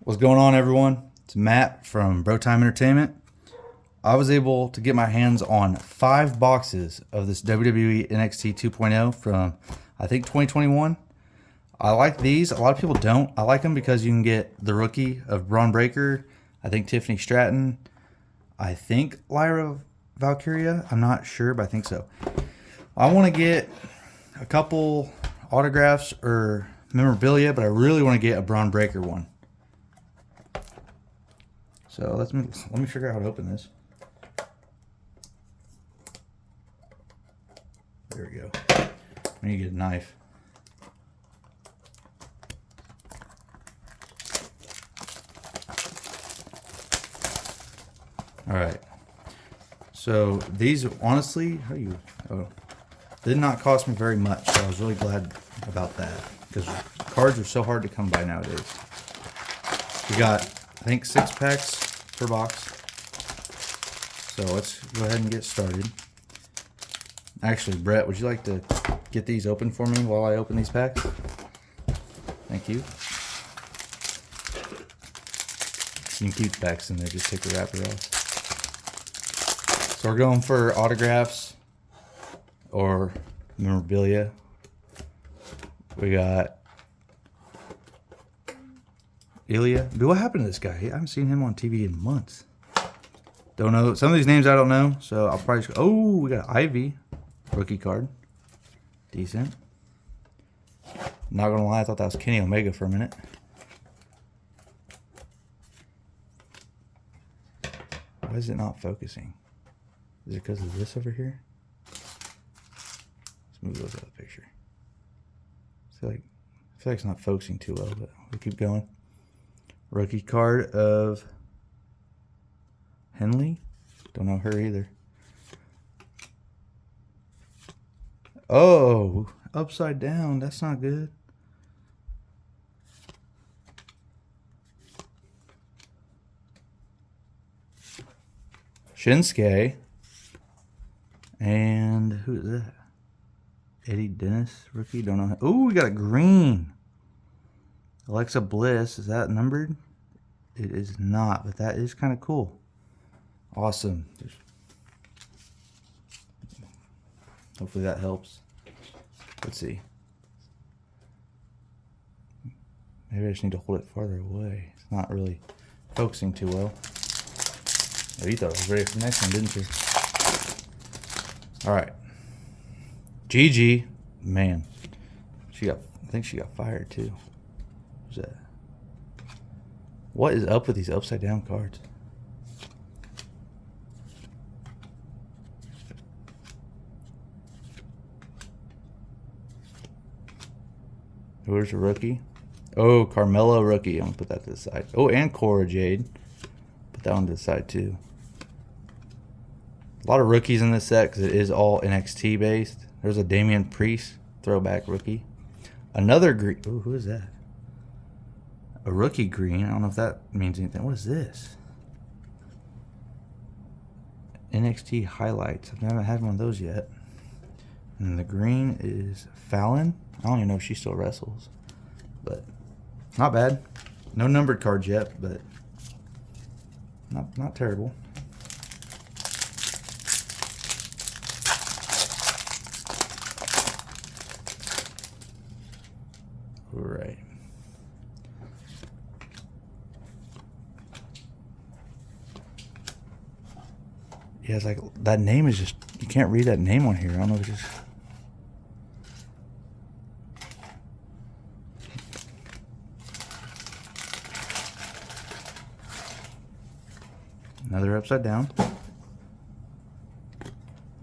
What's going on, everyone? It's Matt from Bro Time Entertainment. I was able to get my hands on 5 boxes of this WWE NXT 2.0 from, I think, 2021. I like these. A lot of people don't. I like them because you can get the rookie of Braun Breaker, I think Tiffany Stratton, I think Lyra Valkyria. I'm not sure, but I think so. I want to get a couple autographs or memorabilia, but I really want to get a Braun Breaker one. So let me figure out how to open this. There we go. I need to get a knife. All right. So these, honestly, did not cost me very much. So I was really glad about that because cards are so hard to come by nowadays. We got, I think, 6 packs per box. So let's go ahead and get started. Actually, Brett, would you like to get these open for me while I open these packs? Thank you. You can keep the packs in there, just take the wrapper off. So we're going for autographs or memorabilia. We got Ilya. What happened to this guy? I haven't seen him on TV in months. Don't know. Some of these names I don't know, so I'll probably just... Oh, we got Ivy. Rookie card. Decent. Not gonna lie, I thought that was Kenny Omega for a minute. Why is it not focusing? Is it because of this over here? Let's move those out of the picture. I feel like it's not focusing too well, but we'll keep going. Rookie card of Henley. Don't know her either. Oh, upside down. That's not good. Shinsuke. And who is that? Eddie Dennis, rookie. Don't know. Oh, we got a green. Alexa Bliss. Is that numbered? It is not, but that is kind of cool. Awesome. Hopefully that helps. Let's see. Maybe I just need to hold it farther away. It's not really focusing too well. Oh, you thought I was ready for the next one, didn't you? All right. Gigi, man, I think she got fired too. Who's that? What is up with these upside down cards? Where's a rookie? Oh, Carmella rookie. I'm gonna put that to the side. Oh, and Cora Jade. Put that one to the side too. A lot of rookies in this set because it is all NXT based. There's a Damian Priest throwback rookie. Another green. Ooh, who is that? A rookie green. I don't know if that means anything. What is this? NXT highlights. I haven't had one of those yet. And the green is Fallon. I don't even know if she still wrestles. But not bad. No numbered cards yet, but not terrible. Right. Yeah, it's like that name is just, you can't read that name on here. I don't know if it's just... Another upside down.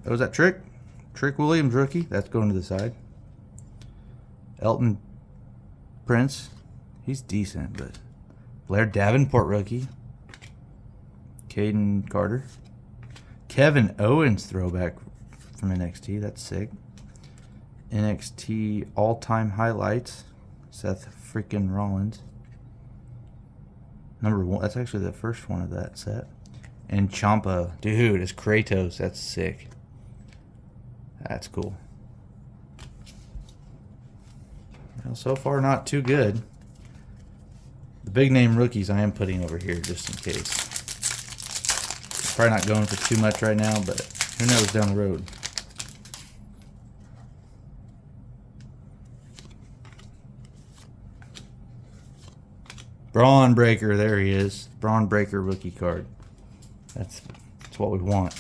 Oh, is that Trick? Trick Williams rookie. That's going to the side. Elton Prince. He's decent, but... Blair Davenport rookie. Caden Carter. Kevin Owens throwback from NXT. That's sick. NXT all-time highlights. Seth freaking Rollins. Number 1. That's actually the first one of that set. And Ciampa. Dude, it's Kratos. That's sick. That's cool. Well, so far, not too good. The big name rookies I am putting over here just in case. Probably not going for too much right now, but who knows down the road. Braun Breaker, there he is. Braun Breaker rookie card. That's what we want.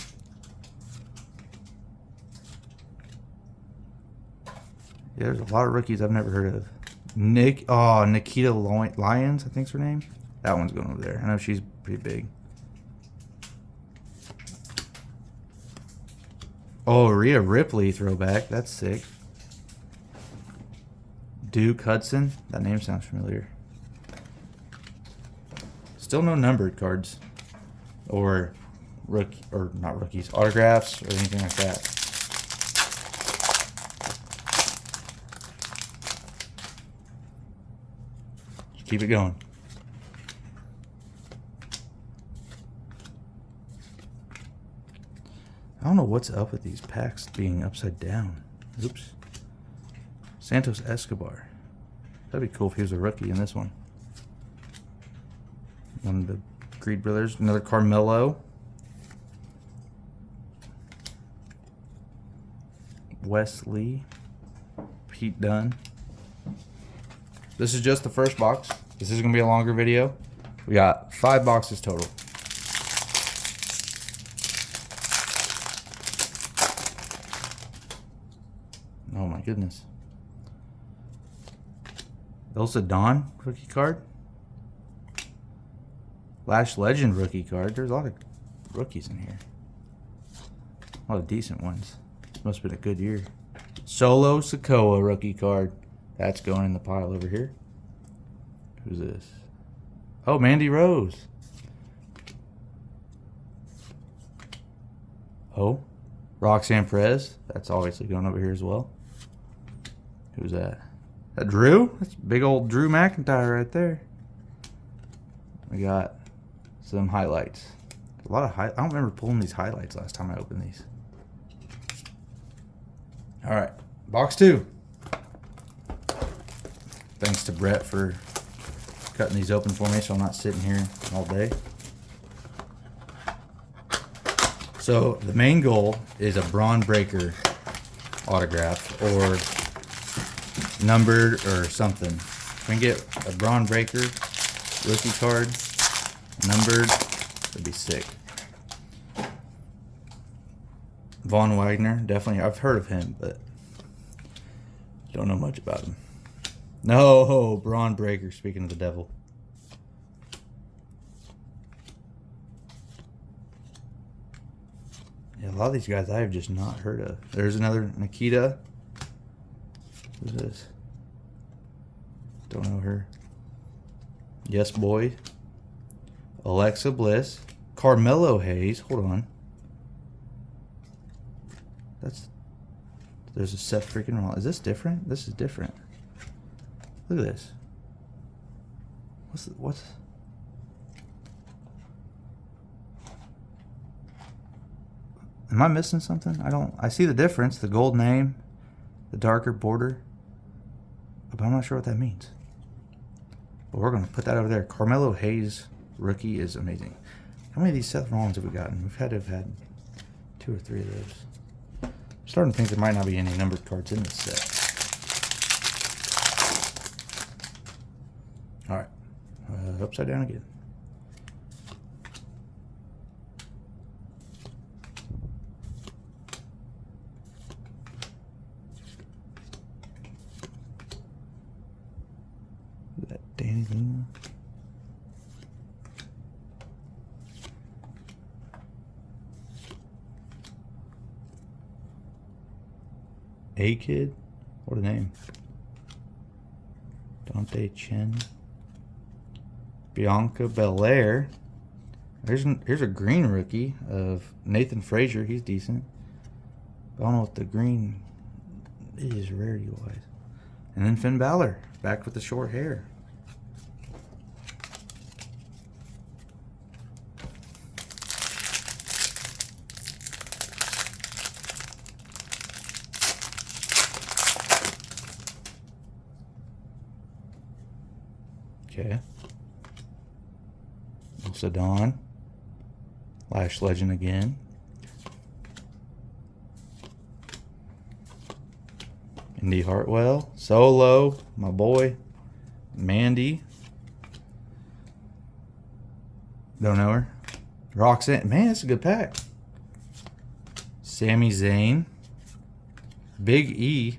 Yeah, there's a lot of rookies I've never heard of. Nikita Lyons, I think's her name. That one's going over there. I know she's pretty big. Oh, Rhea Ripley throwback. That's sick. Duke Hudson. That name sounds familiar. Still no numbered cards. Or not rookies. Autographs or anything like that. Keep it going. I don't know what's up with these packs being upside down. Oops. Santos Escobar. That'd be cool if he was a rookie in this one. One of the Creed brothers. Another Carmelo. Wesley. Pete Dunne. This is just the first box. This is going to be a longer video. We got 5 boxes total. Oh my goodness. Elsa Dawn rookie card. Lash Legend rookie card. There's a lot of rookies in here. A lot of decent ones. Must have been a good year. Solo Sikoa rookie card. That's going in the pile over here. Who's this? Oh, Mandy Rose. Oh, Roxanne Perez. That's obviously going over here as well. Who's that? That Drew? That's big old Drew McIntyre right there. We got some highlights. A lot of I don't remember pulling these highlights last time I opened these. All right, box 2. Thanks to Brett for cutting these open for me so I'm not sitting here all day. So the main goal is a Braun Breaker autograph or numbered or something. If we can get a Braun Breaker rookie card numbered, that'd be sick. Von Wagner, definitely. I've heard of him, but don't know much about him. No, Braun Breaker, speaking of the devil. Yeah, a lot of these guys I have just not heard of. There's another Nikita. Who's this? Don't know her. Yes, boy. Alexa Bliss. Carmelo Hayes. Hold on. There's a Seth freaking Rollins. Is this different? This is different. Look at this. What's Am I missing something? I see the difference, the gold name, the darker border, but I'm not sure what that means. But we're going to put that over there. Carmelo Hayes rookie is amazing. How many of these Seth Rollins have we gotten? We've had to have had 2 or 3 of those. I'm starting to think there might not be any numbered cards in this set. All right, upside down again. Look at that Danny Luna. A-Kid? What a name. Dante Chen. Bianca Belair. Here's a green rookie of Nathan Frazier. He's decent. I don't know what the green is rarity-wise. And then Finn Balor, back with the short hair. Okay. Sadon. Lash Legend again. Indy Hartwell. Solo. My boy. Mandy. Don't know her. Roxanne. Man, that's a good pack. Sami Zayn. Big E.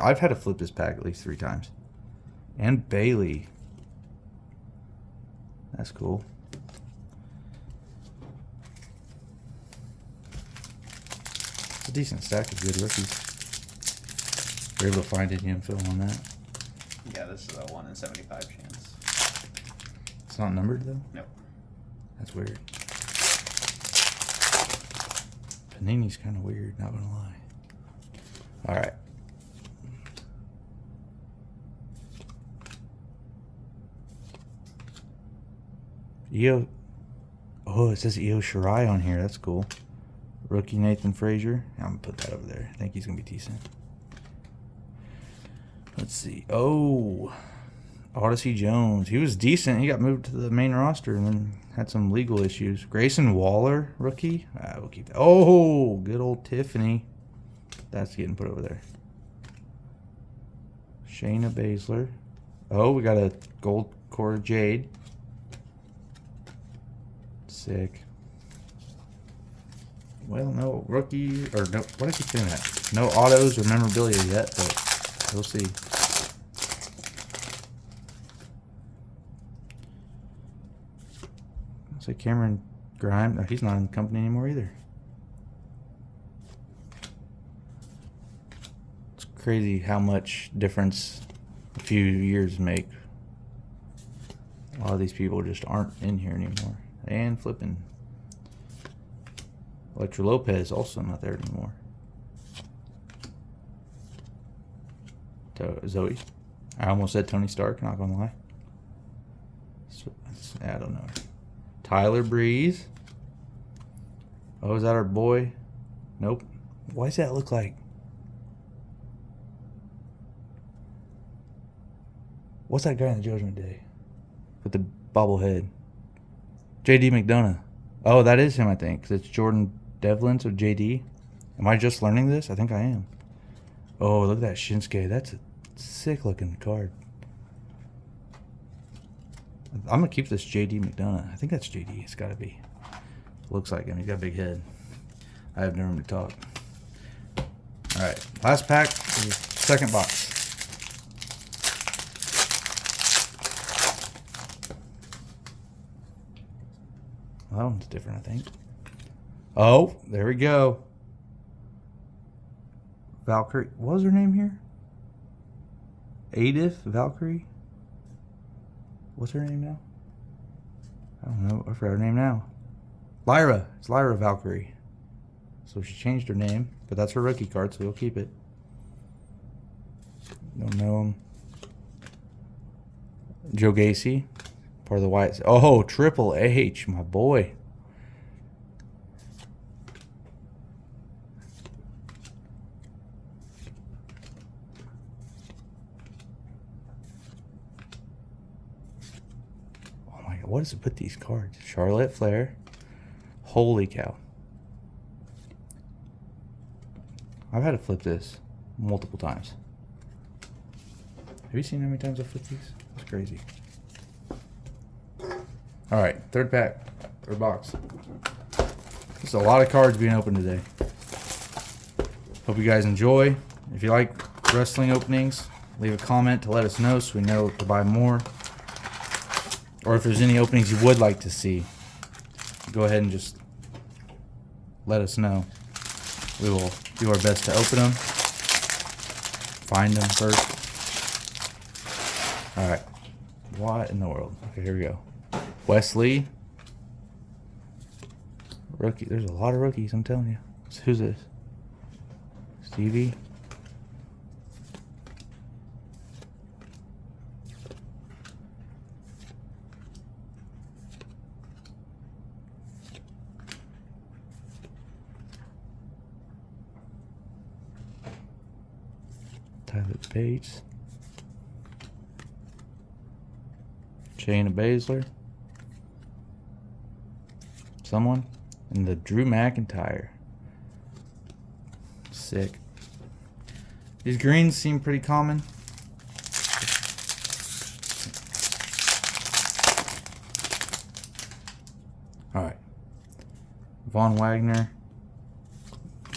I've had to flip this pack at least 3 times. And Bailey. That's cool. It's a decent stack of good rookies. You're able to find any info on that? Yeah, this is a 1 in 75 chance. It's not numbered though? Nope. That's weird. Panini's kind of weird, not gonna lie. Alright. Io. Oh, it says Io Shirai on here. That's cool. Rookie Nathan Frazier. I'm gonna put that over there. I think he's gonna be decent. Let's see. Oh, Odyssey Jones. He was decent. He got moved to the main roster and then had some legal issues. Grayson Waller, rookie. We'll keep that. Oh, good old Tiffany. That's getting put over there. Shayna Baszler. Oh, we got a gold core Jade. Sick. Well, no rookie, or no, what do I keep saying that? No autos or memorabilia yet, but we'll see. Looks like Cameron Grimes. Oh, he's not in the company anymore either. It's crazy how much difference a few years make. A lot of these people just aren't in here anymore. And flipping. Electra Lopez also not there anymore. Zoe. I almost said Tony Stark, not gonna lie. I don't know. Tyler Breeze. Oh, is that our boy? Nope. Why does that look like? What's that guy in the Judgment Day? With the bobblehead. JD McDonough. Oh, that is him, I think. Because it's Jordan Devlin, so JD. Am I just learning this? I think I am. Oh, look at that Shinsuke. That's a sick-looking card. I'm going to keep this JD McDonough. I think that's JD. It's got to be. Looks like him. He's got a big head. I have no room to talk. All right. Last pack. Second box. Well, that one's different, I think. Oh, there we go. Valkyrie. What was her name here? Edith Valkyrie? What's her name now? I don't know. I forgot her name now. Lyra. It's Lyra Valkyrie. So she changed her name, but that's her rookie card, so we'll keep it. Don't know him. Joe Gacy. Part of the White. Oh, Triple H, my boy. Oh my God, what does it put these cards? Charlotte Flair. Holy cow. I've had to flip this multiple times. Have you seen how many times I've flipped these? It's crazy. All right, third pack, third box. There's a lot of cards being opened today. Hope you guys enjoy. If you like wrestling openings, leave a comment to let us know so we know to buy more. Or if there's any openings you would like to see, go ahead and just let us know. We will do our best to open them. Find them first. All right. What in the world? Okay, here we go. Wesley. Rookie. There's a lot of rookies, I'm telling you. So who's this? Stevie. Tyler Bates. Shayna Baszler. Someone. And the Drew McIntyre. Sick. These greens seem pretty common. Alright. Von Wagner.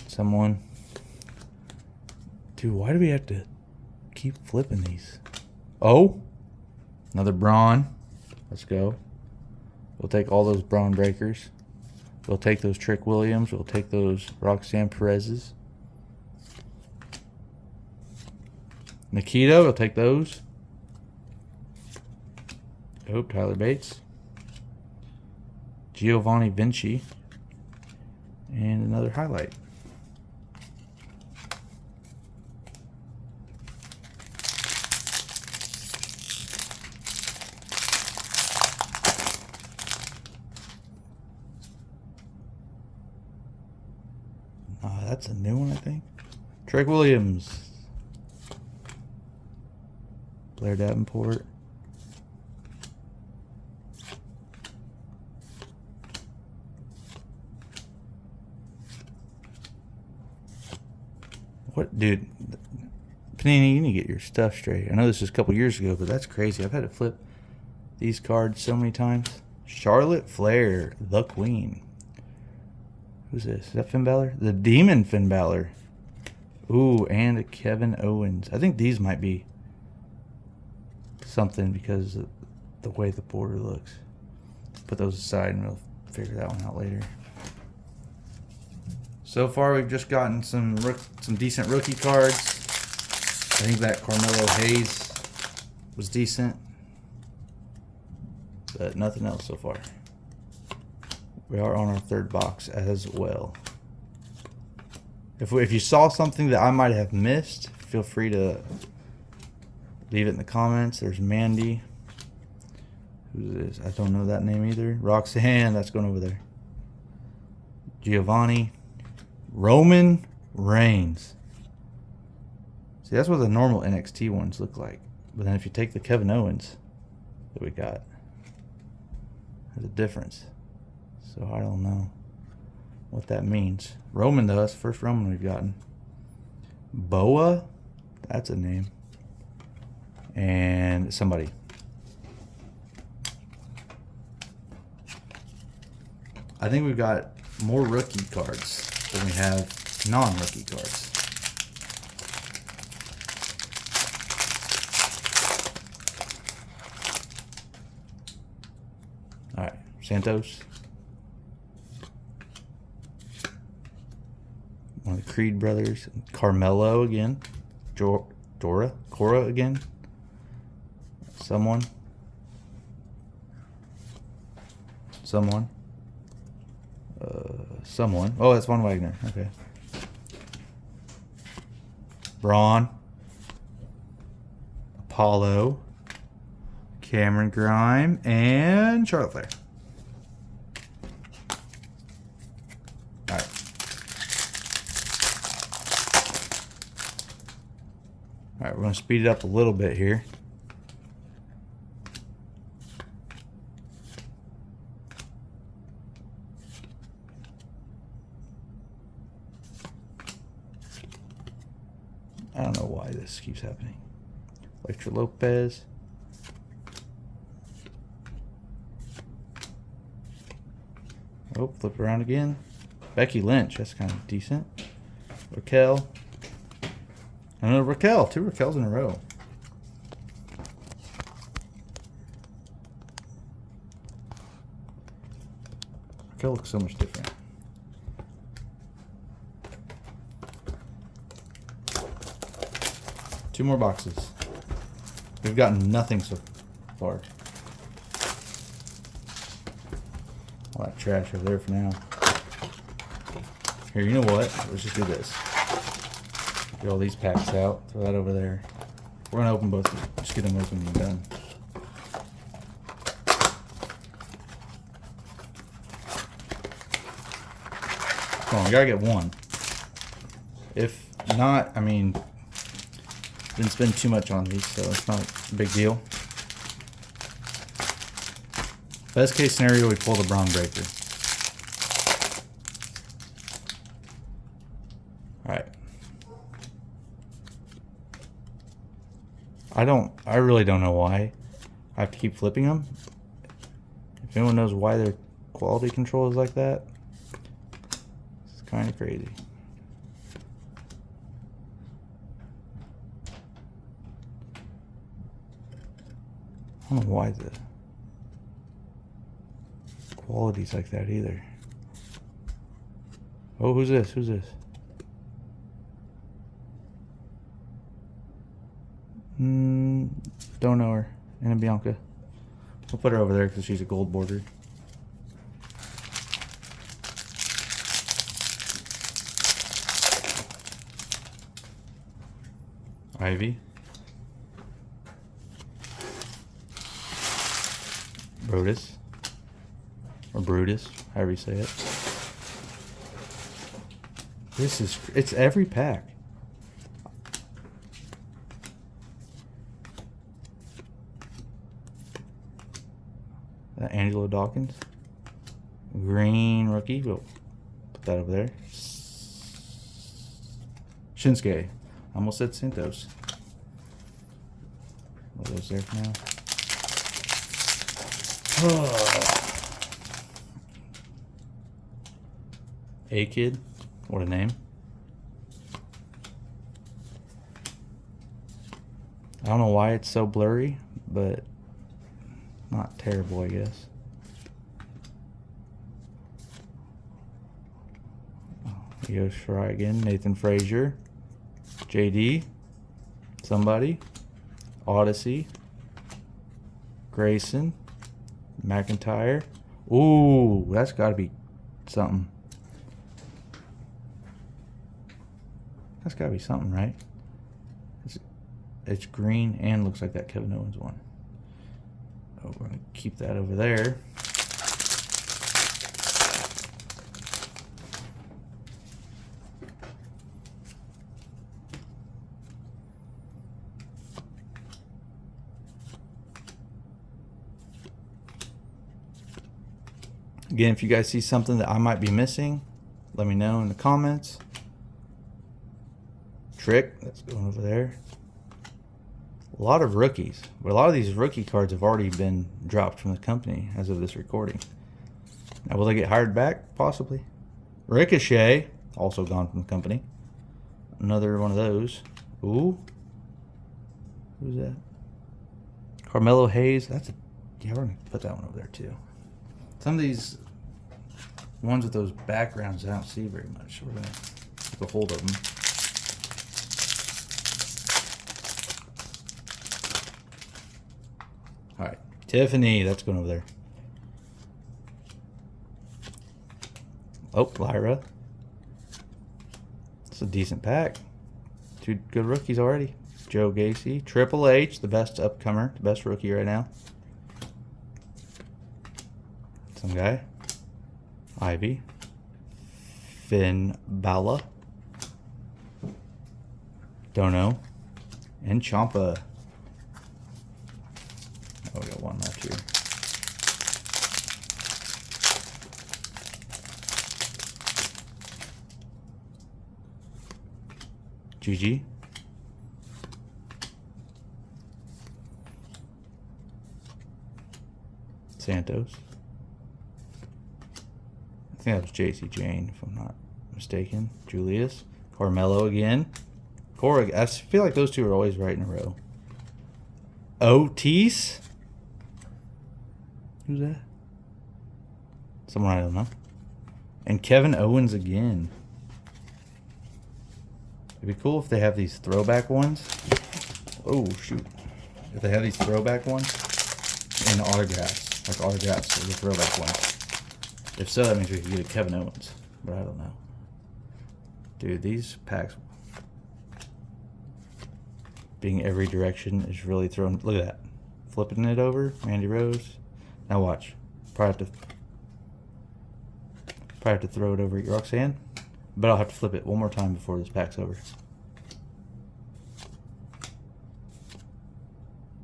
Someone. Dude, why do we have to keep flipping these? Oh! Another Braun. Let's go. We'll take all those Braun breakers. We'll take those Trick Williams. We'll take those Roxanne Perez's. Nikita, we'll take those. Oh, Tyler Bates. Giovanni Vinci. And another highlight. That's a new one, I think. Trick Williams. Blair Davenport. What, dude? Panini, you need to get your stuff straight. I know this was a couple years ago, but that's crazy. I've had to flip these cards so many times. Charlotte Flair, the Queen. Who's this? Is that Finn Balor? The Demon Finn Balor. Ooh, and a Kevin Owens. I think these might be something because of the way the border looks. Put those aside and we'll figure that one out later. So far, we've just gotten some decent rookie cards. I think that Carmelo Hayes was decent, but nothing else so far. We are on our third box as well. If you saw something that I might have missed, feel free to leave it in the comments. There's Mandy. Who's this? I don't know that name either. Roxanne, that's going over there. Giovanni. Roman Reigns. See, that's what the normal NXT ones look like. But then if you take the Kevin Owens that we got, there's a difference. So I don't know what that means. Roman, though, that's the first Roman we've gotten. Boa, that's a name. And somebody. I think we've got more rookie cards than we have non-rookie cards. All right, Santos. One of the Creed brothers. Carmelo again. Cora again. Someone. Oh, that's Von Wagner. Okay. Braun. Apollo. Cameron Grime. And Charlotte Flair. Alright. Alright, we're going to speed it up a little bit here. I don't know why this keeps happening. Electra Lopez. Oh, flip around again. Becky Lynch, that's kind of decent. Raquel. Another Raquel. 2 Raquels in a row. Raquel looks so much different. Two more boxes. We've gotten nothing so far. All that trash over there for now. Here, you know what? Let's just do this. Get all these packs out. Throw that over there. We're going to open both of them. Just get them open and done. Come on, we got to get one. If not, I mean, didn't spend too much on these, so it's not a big deal. Best case scenario, we pull the Braun breaker. I really don't know why I have to keep flipping them. If anyone knows why their quality control is like that, it's kind of crazy. I don't know why the quality's like that either. Oh, who's this? Who's this? Don't know her. Anna Bianca. We'll put her over there because she's a gold border. Ivy. Brutus. Or Brutus, however you say it. It's every pack. Angelo Dawkins. Green rookie. We'll put that over there. Shinsuke. I almost said Santos. What those there for now? A-Kid. What a name. I don't know why it's so blurry, but not terrible, I guess. Io Shirai again. Nathan Frazier. JD. Somebody. Odyssey. Grayson. McIntyre. Ooh, that's got to be something. That's got to be something, right? It's green and looks like that Kevin Owens one. Oh, we're going to keep that over there. Again, if you guys see something that I might be missing, let me know in the comments. Trick, that's going over there. A lot of rookies, but a lot of these rookie cards have already been dropped from the company as of this recording. Now, will they get hired back? Possibly. Ricochet, also gone from the company. Another one of those. Ooh. Who's that? Carmelo Hayes. Yeah, we're going to put that one over there too. Some of these ones with those backgrounds I don't see very much. We're going to keep a hold of them. All right, Tiffany, that's going over there. Oh, Lyra. It's a decent pack. 2 good rookies already. Joe Gacy. Triple H, the best upcomer, the best rookie right now. Some guy. Ivy. Finn Balor. Don't know. And Ciampa. Oh, we got one left here. GG. Santos. I think that was JC Jane, if I'm not mistaken. Julius. Carmelo again. Cora. I feel like those two are always right in a row. Otis. Who's that? Someone I don't know. And Kevin Owens again. It'd be cool if they have these throwback ones. Oh, shoot. If they have these throwback ones in autographs. Like autographs of the throwback ones. If so, that means we could get a Kevin Owens. But I don't know. Dude, these packs being every direction is really throwing. Look at that. Flipping it over. Mandy Rose. Now watch. Probably have to throw it over at Roxanne. But I'll have to flip it one more time before this pack's over.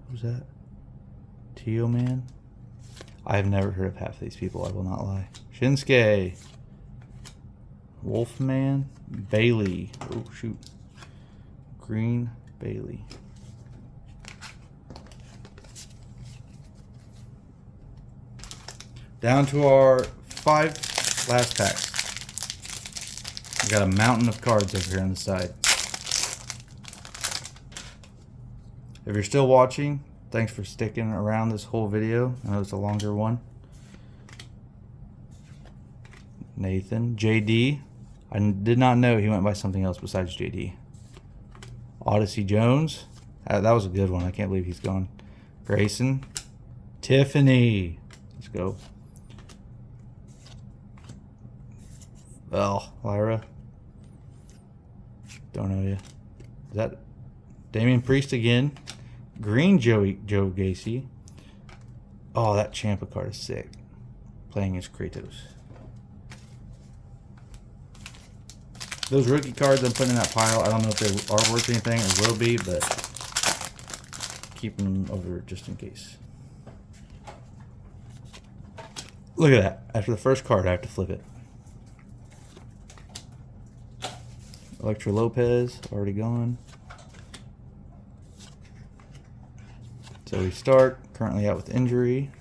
Who's that? Tio Man? I've never heard of half of these people, I will not lie. Shinsuke. Wolfman. Bailey. Oh, shoot. Green Bailey. Down to our 5 last packs. We got a mountain of cards over here on the side. If you're still watching, thanks for sticking around this whole video. I know it's a longer one. Nathan, JD. I did not know he went by something else besides JD. Odyssey Jones. That was a good one. I can't believe he's gone. Grayson. Tiffany. Let's go. Well, Lyra. Don't know you. Is that Damian Priest again? Green Joe Gacy. Oh, that Ciampa card is sick. Playing as Kratos. Those rookie cards I'm putting in that pile, I don't know if they are worth anything or will be, but keep them over just in case. Look at that. After the first card, I have to flip it. Electra Lopez, already gone. So we start, currently out with injury.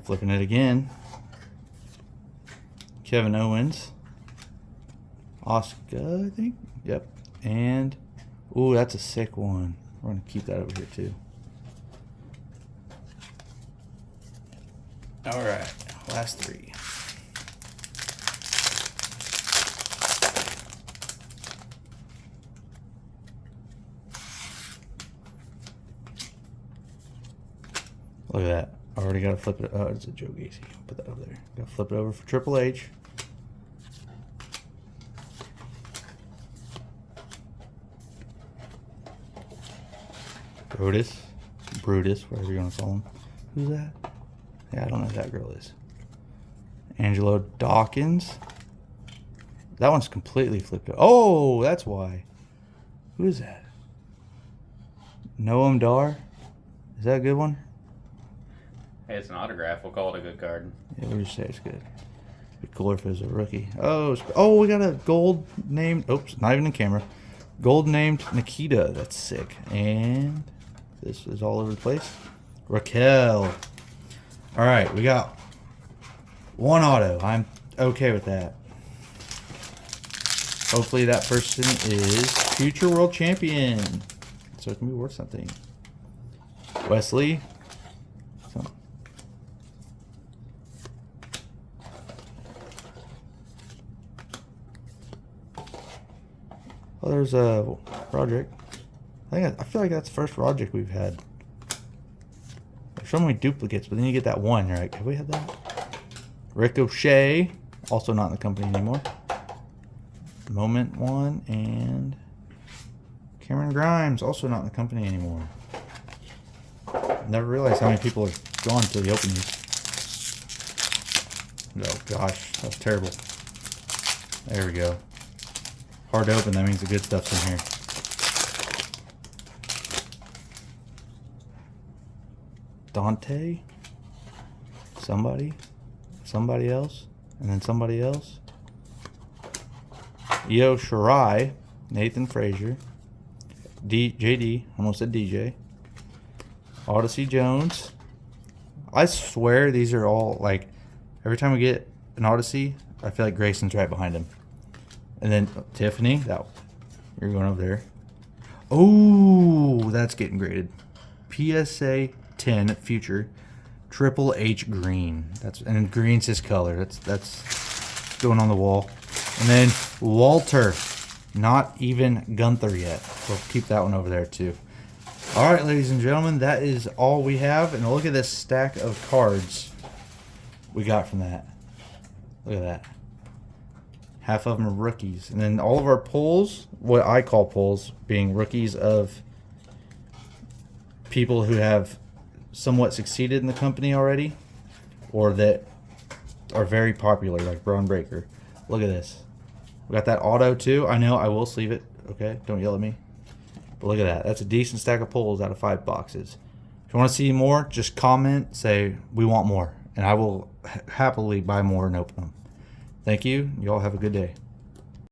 Flipping it again. Kevin Owens. Asuka, I think. Yep. And, ooh, that's a sick one. We're going to keep that over here too. All right, last 3. Look at that. I already got to flip it. Oh, it's a Joe Gacy. Put that over there. Got to flip it over for Triple H. Brutus, whatever you want to call him. Who's that? Yeah, I don't know who that girl is. Angelo Dawkins. That one's completely flipped. Oh, that's why. Who is that? Noam Dar. Is that a good one? Hey, it's an autograph. We'll call it a good card. Yeah, we'll just say it's good. It'd be cooler if it was a rookie. Oh, we got a gold named. Oops, not even in camera. Gold named Nikita. That's sick. And this is all over the place. Raquel. All right, we got 1 auto. I'm okay with that. Hopefully that person is future world champion, so it can be worth something. Wesley. Oh, there's a Roderick. I feel like that's the first Roderick we've had. There's so many duplicates, but then you get that one. You're like, have we had that? Ricochet, also not in the company anymore. Moment 1 and Cameron Grimes, also not in the company anymore. Never realized how many people are gone until you open these. Oh gosh, that was terrible. There we go. Hard to open, that means the good stuff's in here. Dante, somebody else, and then somebody else. Io Shirai, Nathan Frazier, JD, almost said DJ. Odyssey Jones. I swear these are all like, every time we get an Odyssey, I feel like Grayson's right behind him. And then Tiffany, you're going over there. Oh, that's getting graded. PSA 10 future Triple H green. And green's his color. That's going on the wall. And then Walter, not even Gunther yet. We'll keep that one over there too. All right, ladies and gentlemen, that is all we have. And look at this stack of cards we got from that. Look at that. Half of them are rookies. And then all of our pulls, what I call pulls, being rookies of people who have somewhat succeeded in the company already, or that are very popular, like Braun Breaker. Look at this. We got that auto too. I know, I will sleeve it. Okay, don't yell at me. But look at that. That's a decent stack of pulls out of 5 boxes. If you want to see more, just comment, say, we want more. And I will happily buy more and open them. Thank you. You all have a good day.